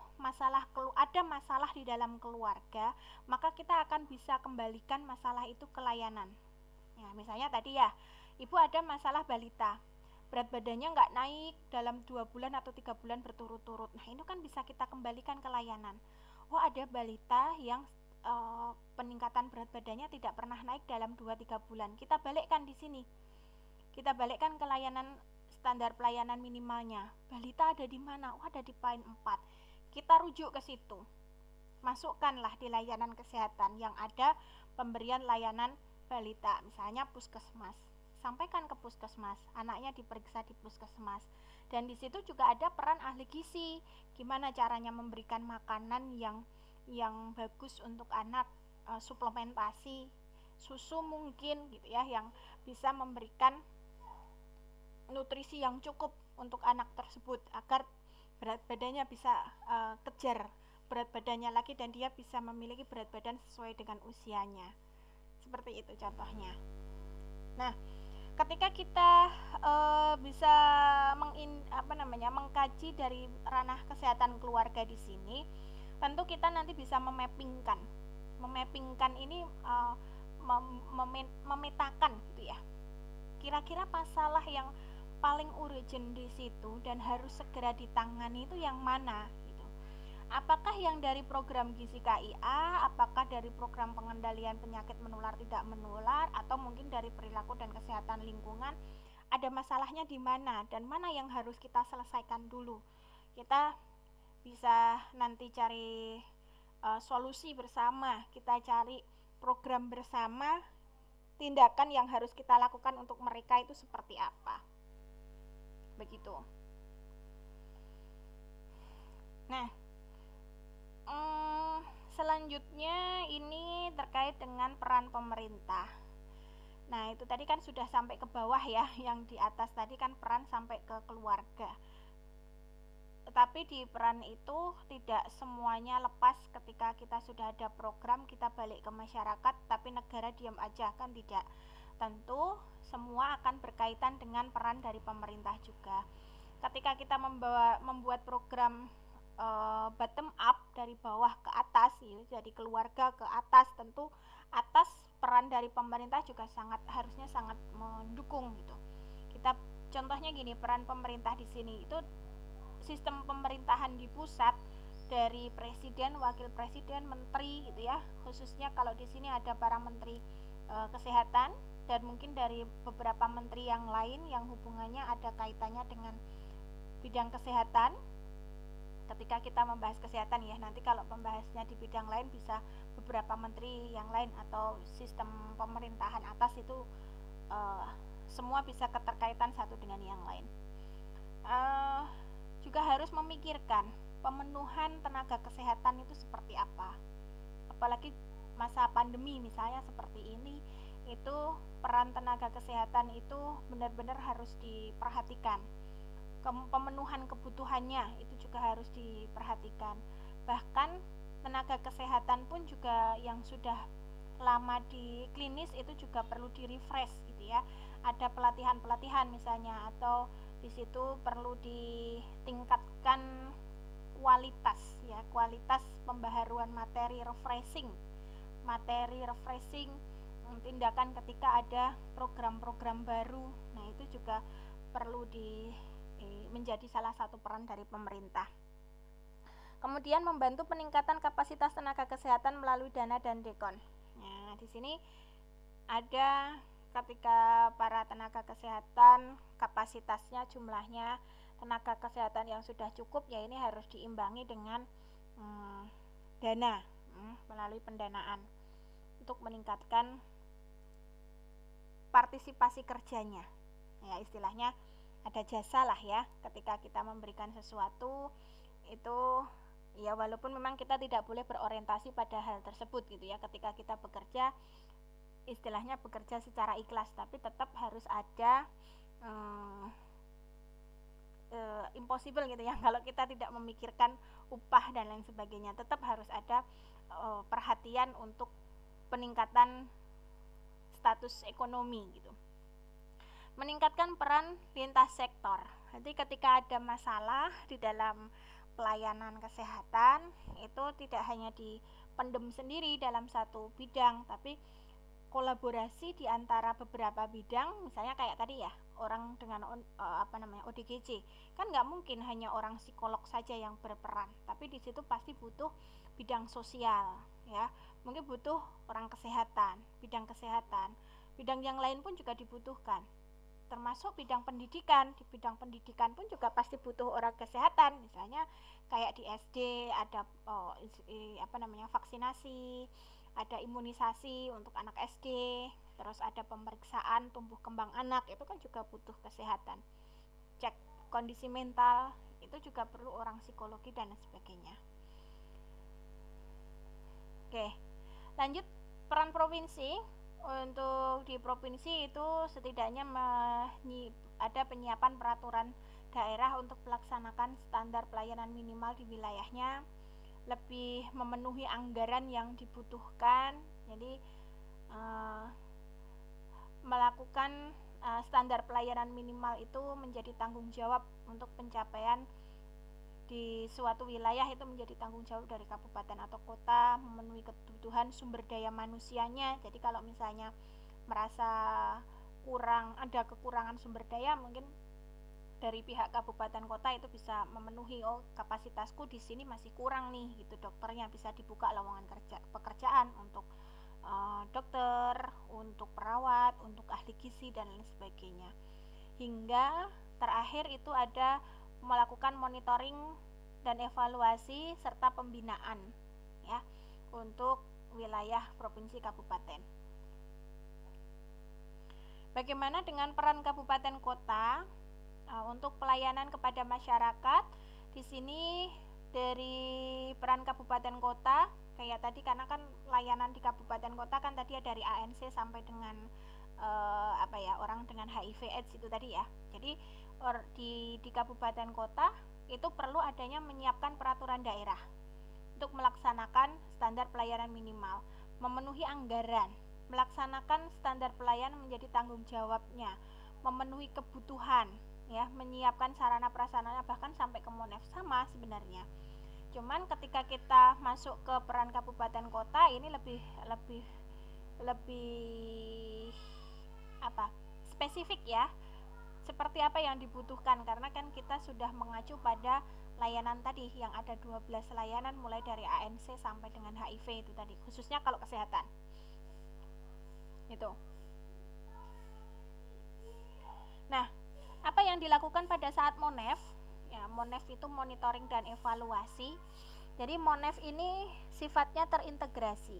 ada masalah di dalam keluarga, maka kita akan bisa kembalikan masalah itu ke layanan. Ya, misalnya tadi ya, ibu ada masalah balita, berat badannya nggak naik dalam 2 bulan atau 3 bulan berturut-turut. Nah, itu kan bisa kita kembalikan ke layanan. Oh, ada balita yang peningkatan berat badannya tidak pernah naik dalam 2-3 bulan. Kita balikkan di sini. Kita balikkan ke layanan standar pelayanan minimalnya. Balita ada di mana? Oh, ada di poin 4. Kita rujuk ke situ. Masukkanlah di layanan kesehatan yang ada pemberian layanan balita, misalnya puskesmas. Sampaikan ke puskesmas, anaknya diperiksa di puskesmas. Dan di situ juga ada peran ahli gizi. Gimana caranya memberikan makanan yang bagus untuk anak, suplementasi susu mungkin gitu ya, yang bisa memberikan nutrisi yang cukup untuk anak tersebut agar berat badannya bisa kejar berat badannya lagi dan dia bisa memiliki berat badan sesuai dengan usianya. Seperti itu contohnya. Nah, ketika kita bisa mengkaji dari ranah kesehatan keluarga di sini, tentu kita nanti bisa memappingkan ini, memetakan gitu ya. Kira-kira masalah yang paling urgent di situ dan harus segera ditangani itu yang mana gitu. Apakah yang dari program gizi KIA, apakah dari program pengendalian penyakit menular tidak menular, atau mungkin dari perilaku dan kesehatan lingkungan, ada masalahnya di mana dan mana yang harus kita selesaikan dulu. Kita bisa nanti cari solusi bersama, kita cari program bersama, tindakan yang harus kita lakukan untuk mereka itu seperti apa. Begitu. Nah, selanjutnya ini terkait dengan peran pemerintah. Nah, itu tadi kan sudah sampai ke bawah ya, yang di atas tadi kan peran sampai ke keluarga. Tetapi di peran itu tidak semuanya lepas. Ketika kita sudah ada program, kita balik ke masyarakat, tapi negara diam aja, kan tidak. Tentu semua akan berkaitan dengan peran dari pemerintah juga. Ketika kita membuat program bottom up, dari bawah ke atas, ya, dari keluarga ke atas, tentu atas peran dari pemerintah juga harusnya sangat mendukung gitu. Kita contohnya gini, peran pemerintah di sini itu sistem pemerintahan di pusat dari presiden, wakil presiden, menteri gitu ya. Khususnya kalau di sini ada para menteri kesehatan dan mungkin dari beberapa menteri yang lain yang hubungannya ada kaitannya dengan bidang kesehatan. Ketika kita membahas kesehatan ya, nanti kalau pembahasnya di bidang lain bisa beberapa menteri yang lain atau sistem pemerintahan atas itu semua bisa keterkaitan satu dengan yang lain. Juga harus memikirkan pemenuhan tenaga kesehatan itu seperti apa, apalagi masa pandemi misalnya seperti ini, itu peran tenaga kesehatan itu benar-benar harus diperhatikan. Pemenuhan kebutuhannya itu juga harus diperhatikan. Bahkan tenaga kesehatan pun juga yang sudah lama di klinis itu juga perlu di-refresh gitu ya. Ada pelatihan-pelatihan misalnya, atau di situ perlu ditingkatkan kualitas pembaharuan materi refreshing, tindakan ketika ada program-program baru. Nah, itu juga perlu menjadi salah satu peran dari pemerintah. Kemudian membantu peningkatan kapasitas tenaga kesehatan melalui dana dan dekon. Nah, di sini ada ketika para tenaga kesehatan kapasitasnya, jumlahnya tenaga kesehatan yang sudah cukup, ya ini harus diimbangi dengan dana melalui pendanaan untuk meningkatkan partisipasi kerjanya. Ya, istilahnya ada jasa lah ya, ketika kita memberikan sesuatu itu ya, walaupun memang kita tidak boleh berorientasi pada hal tersebut gitu ya, ketika kita bekerja istilahnya bekerja secara ikhlas, tapi tetap harus ada impossible gitu ya, kalau kita tidak memikirkan upah dan lain sebagainya, tetap harus ada perhatian untuk peningkatan status ekonomi gitu. Meningkatkan peran lintas sektor. Jadi ketika ada masalah di dalam pelayanan kesehatan, itu tidak hanya dipendem sendiri dalam satu bidang, tapi kolaborasi di antara beberapa bidang. Misalnya kayak tadi ya, orang dengan ODGJ, kan nggak mungkin hanya orang psikolog saja yang berperan, tapi di situ pasti butuh bidang sosial ya, mungkin butuh orang kesehatan, bidang yang lain pun juga dibutuhkan, termasuk bidang pendidikan. Di bidang pendidikan pun juga pasti butuh orang kesehatan, misalnya kayak di SD ada vaksinasi, ada imunisasi untuk anak SD, terus ada pemeriksaan tumbuh kembang anak, itu kan juga butuh kesehatan. Cek kondisi mental itu juga perlu orang psikologi dan sebagainya. Oke, lanjut peran provinsi. Untuk di provinsi itu setidaknya ada penyiapan peraturan daerah untuk melaksanakan standar pelayanan minimal di wilayahnya, lebih memenuhi anggaran yang dibutuhkan. Jadi melakukan standar pelayanan minimal itu menjadi tanggung jawab untuk pencapaian di suatu wilayah, itu menjadi tanggung jawab dari kabupaten atau kota, memenuhi kebutuhan sumber daya manusianya. Jadi kalau misalnya merasa ada kekurangan sumber daya, mungkin dari pihak kabupaten kota itu bisa memenuhi, kapasitasku di sini masih kurang nih gitu, dokternya bisa dibuka lowongan pekerjaan untuk dokter, untuk perawat, untuk ahli gizi dan lain sebagainya. Hingga terakhir itu ada melakukan monitoring dan evaluasi serta pembinaan ya untuk wilayah provinsi kabupaten. Bagaimana dengan peran kabupaten kota untuk pelayanan kepada masyarakat? Di sini dari peran kabupaten kota kayak tadi, karena kan layanan di kabupaten kota kan tadi ya dari ANC sampai dengan orang dengan HIV/AIDS itu tadi ya. Jadi di kabupaten kota itu perlu adanya menyiapkan peraturan daerah untuk melaksanakan standar pelayanan minimal, memenuhi anggaran, melaksanakan standar pelayanan menjadi tanggung jawabnya, memenuhi kebutuhan ya, menyiapkan sarana prasarana bahkan sampai ke Monef sama sebenarnya. Cuman ketika kita masuk ke peran kabupaten kota ini lebih lebih spesifik ya, seperti apa yang dibutuhkan, karena kan kita sudah mengacu pada layanan tadi yang ada 12 layanan mulai dari ANC sampai dengan HIV itu tadi, khususnya kalau kesehatan itu. Nah, apa yang dilakukan pada saat MONEF? Ya, MONEF itu monitoring dan evaluasi. Jadi MONEF ini sifatnya terintegrasi.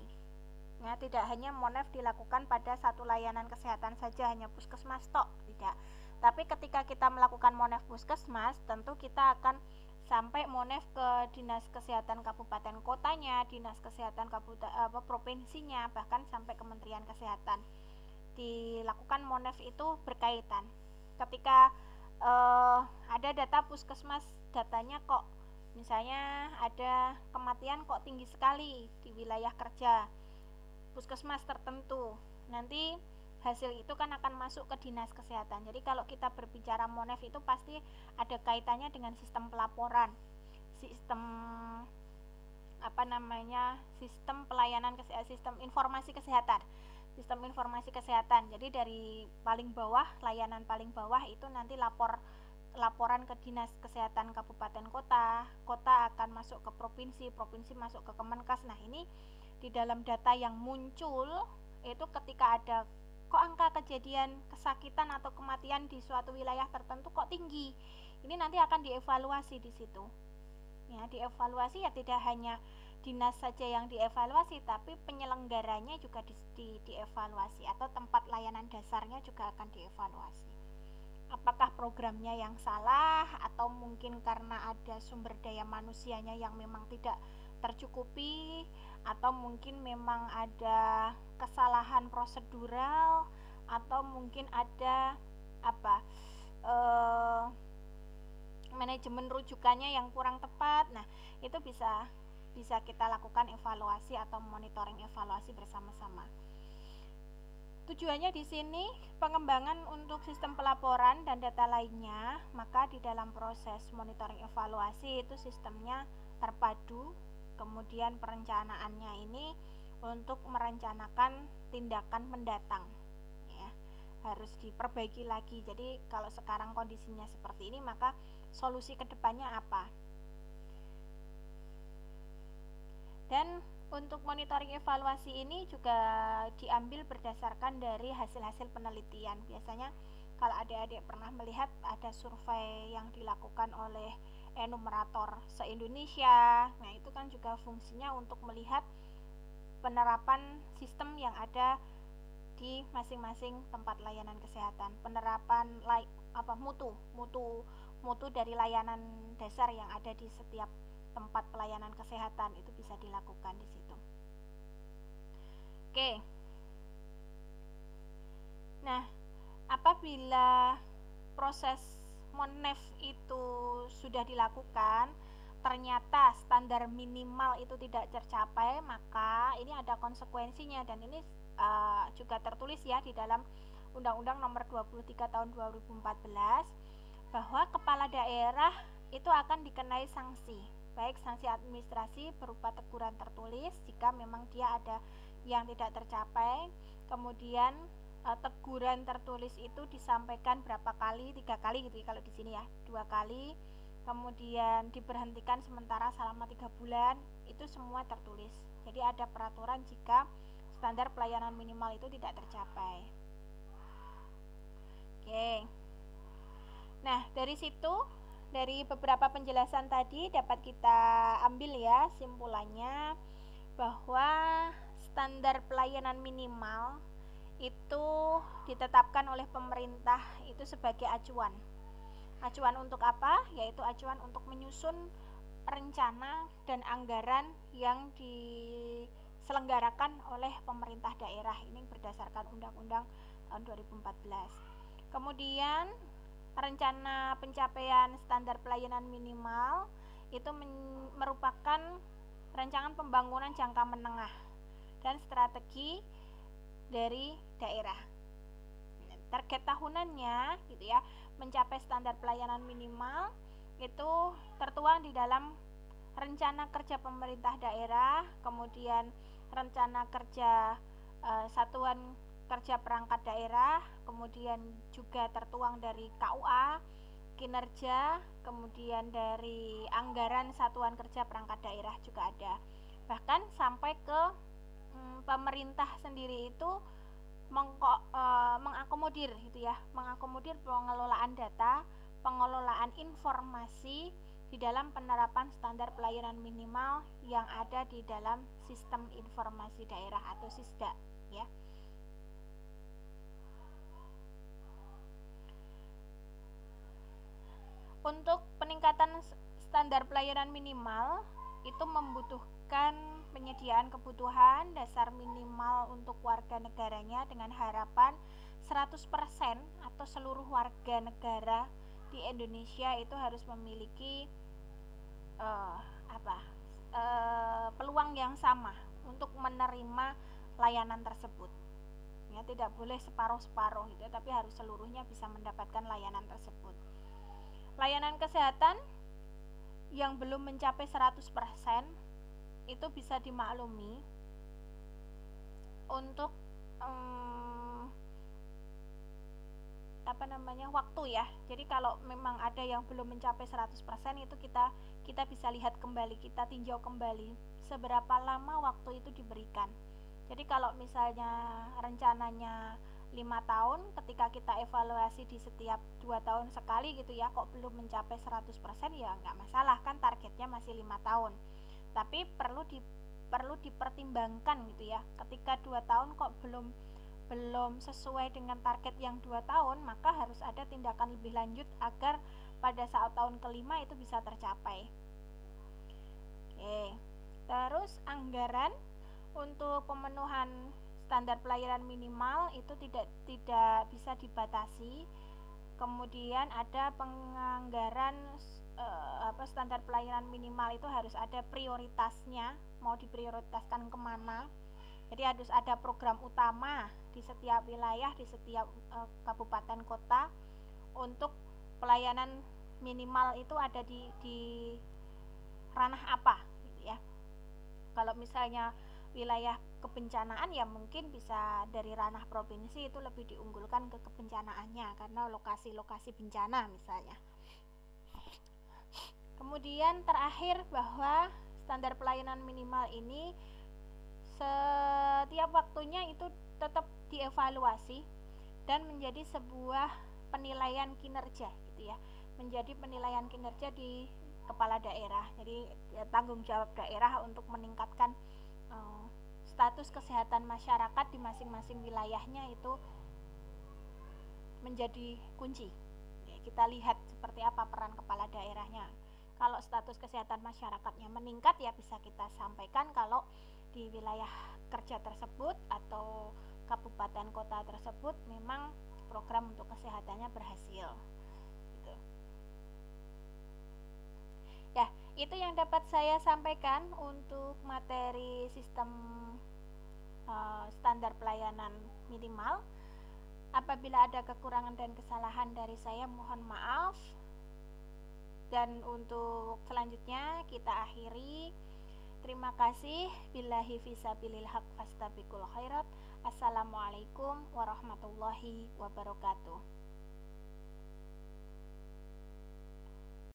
Ya, tidak hanya MONEF dilakukan pada satu layanan kesehatan saja, hanya puskesmas tok, tidak. Tapi ketika kita melakukan MONEF puskesmas, tentu kita akan sampai MONEF ke dinas kesehatan kabupaten kotanya, dinas kesehatan provinsinya, bahkan sampai Kementerian Kesehatan. Dilakukan MONEF itu berkaitan. Ketika ada data puskesmas, datanya kok misalnya ada kematian kok tinggi sekali di wilayah kerja puskesmas tertentu, nanti hasil itu kan akan masuk ke dinas kesehatan. Jadi kalau kita berbicara MONEF itu pasti ada kaitannya dengan sistem pelaporan, sistem sistem pelayanan sistem informasi kesehatan. Jadi dari paling bawah, layanan paling bawah itu nanti laporan ke dinas kesehatan kabupaten kota, kota akan masuk ke provinsi, provinsi masuk ke Kemenkes. Nah, ini di dalam data yang muncul itu ketika ada kok angka kejadian kesakitan atau kematian di suatu wilayah tertentu kok tinggi, ini nanti akan dievaluasi di situ. Ya, dievaluasi ya, tidak hanya dinas saja yang dievaluasi, tapi penyelenggaranya juga dievaluasi, atau tempat layanan dasarnya juga akan dievaluasi. Apakah programnya yang salah, atau mungkin karena ada sumber daya manusianya yang memang tidak tercukupi, atau mungkin memang ada kesalahan prosedural, atau mungkin ada manajemen rujukannya yang kurang tepat. Nah, itu bisa kita lakukan evaluasi atau monitoring evaluasi bersama-sama. Tujuannya di sini pengembangan untuk sistem pelaporan dan data lainnya, maka di dalam proses monitoring evaluasi itu sistemnya terpadu, kemudian perencanaannya ini untuk merencanakan tindakan mendatang, ya, harus diperbaiki lagi. Jadi kalau sekarang kondisinya seperti ini, maka solusi kedepannya apa? Dan untuk monitoring evaluasi ini juga diambil berdasarkan dari hasil-hasil penelitian. Biasanya kalau adik-adik pernah melihat ada survei yang dilakukan oleh enumerator se-Indonesia, nah itu kan juga fungsinya untuk melihat penerapan sistem yang ada di masing-masing tempat layanan kesehatan, penerapan mutu dari layanan dasar yang ada di setiap tempat pelayanan kesehatan, itu bisa dilakukan di situ. Oke. Nah, apabila proses MONEF itu sudah dilakukan, ternyata standar minimal itu tidak tercapai, maka ini ada konsekuensinya, dan ini juga tertulis ya di dalam Undang-Undang Nomor 23 Tahun 2014, bahwa kepala daerah itu akan dikenai sanksi, baik sanksi administrasi berupa teguran tertulis jika memang dia ada yang tidak tercapai, kemudian teguran tertulis itu disampaikan berapa kali, 3 kali gitu ya, kalau di sini ya 2 kali, kemudian diberhentikan sementara selama 3 bulan, itu semua tertulis. Jadi ada peraturan jika standar pelayanan minimal itu tidak tercapai. Oke. Nah, dari situ, dari beberapa penjelasan tadi dapat kita ambil ya simpulannya, bahwa standar pelayanan minimal itu ditetapkan oleh pemerintah itu sebagai acuan. Acuan untuk apa? Yaitu acuan untuk menyusun rencana dan anggaran yang diselenggarakan oleh pemerintah daerah. Ini berdasarkan Undang-Undang tahun 2014. Kemudian rencana pencapaian standar pelayanan minimal itu merupakan rancangan pembangunan jangka menengah dan strategi dari daerah. Target tahunannya gitu ya, mencapai standar pelayanan minimal itu tertuang di dalam rencana kerja pemerintah daerah, kemudian rencana kerja Satuan Kerja Perangkat Daerah, kemudian juga tertuang dari KUA, kinerja, kemudian dari anggaran Satuan Kerja Perangkat Daerah juga ada. Bahkan sampai ke pemerintah sendiri itu mengakomodir gitu ya, mengakomodir pengelolaan data, pengelolaan informasi di dalam penerapan standar pelayanan minimal yang ada di dalam sistem informasi daerah atau SISDA ya. Untuk peningkatan standar pelayanan minimal itu membutuhkan penyediaan kebutuhan dasar minimal untuk warga negaranya dengan harapan 100% atau seluruh warga negara di Indonesia itu harus memiliki peluang yang sama untuk menerima layanan tersebut. Ya, tidak boleh separuh-separuh gitu, tapi harus seluruhnya bisa mendapatkan layanan tersebut. Layanan kesehatan yang belum mencapai 100% itu bisa dimaklumi untuk waktu ya. Jadi kalau memang ada yang belum mencapai 100% itu kita bisa lihat kembali, kita tinjau kembali seberapa lama waktu itu diberikan. Jadi kalau misalnya rencananya 5 tahun, ketika kita evaluasi di setiap 2 tahun sekali gitu ya, kok belum mencapai 100% ya nggak masalah, kan targetnya masih 5 tahun. Tapi perlu dipertimbangkan gitu ya, ketika 2 tahun kok belum sesuai dengan target yang 2 tahun, maka harus ada tindakan lebih lanjut agar pada saat tahun kelima itu bisa tercapai. Oke. Terus anggaran untuk pemenuhan standar pelayanan minimal itu tidak bisa dibatasi. Kemudian ada penganggaran standar pelayanan minimal itu harus ada prioritasnya, mau diprioritaskan kemana. Jadi harus ada program utama di setiap wilayah, di setiap kabupaten kota untuk pelayanan minimal itu ada di ranah apa gitu ya. Kalau misalnya wilayah kebencanaan ya mungkin bisa dari ranah provinsi itu lebih diunggulkan ke kebencanaannya karena lokasi-lokasi bencana misalnya. Kemudian terakhir bahwa standar pelayanan minimal ini setiap waktunya itu tetap dievaluasi dan menjadi sebuah penilaian kinerja gitu ya, menjadi penilaian kinerja di kepala daerah. Jadi tanggung jawab daerah untuk meningkatkan status kesehatan masyarakat di masing-masing wilayahnya itu menjadi kunci. Kita lihat seperti apa peran kepala daerahnya. Kalau status kesehatan masyarakatnya meningkat ya bisa kita sampaikan kalau di wilayah kerja tersebut atau kabupaten kota tersebut memang program untuk kesehatannya berhasil gitu. Ya, itu yang dapat saya sampaikan untuk materi sistem standar pelayanan minimal. Apabila ada kekurangan dan kesalahan dari saya mohon maaf. Dan untuk selanjutnya kita akhiri. Terima kasih. Billahi fisabilil haq fastabiqul khairat. Assalamualaikum warahmatullahi wabarakatuh.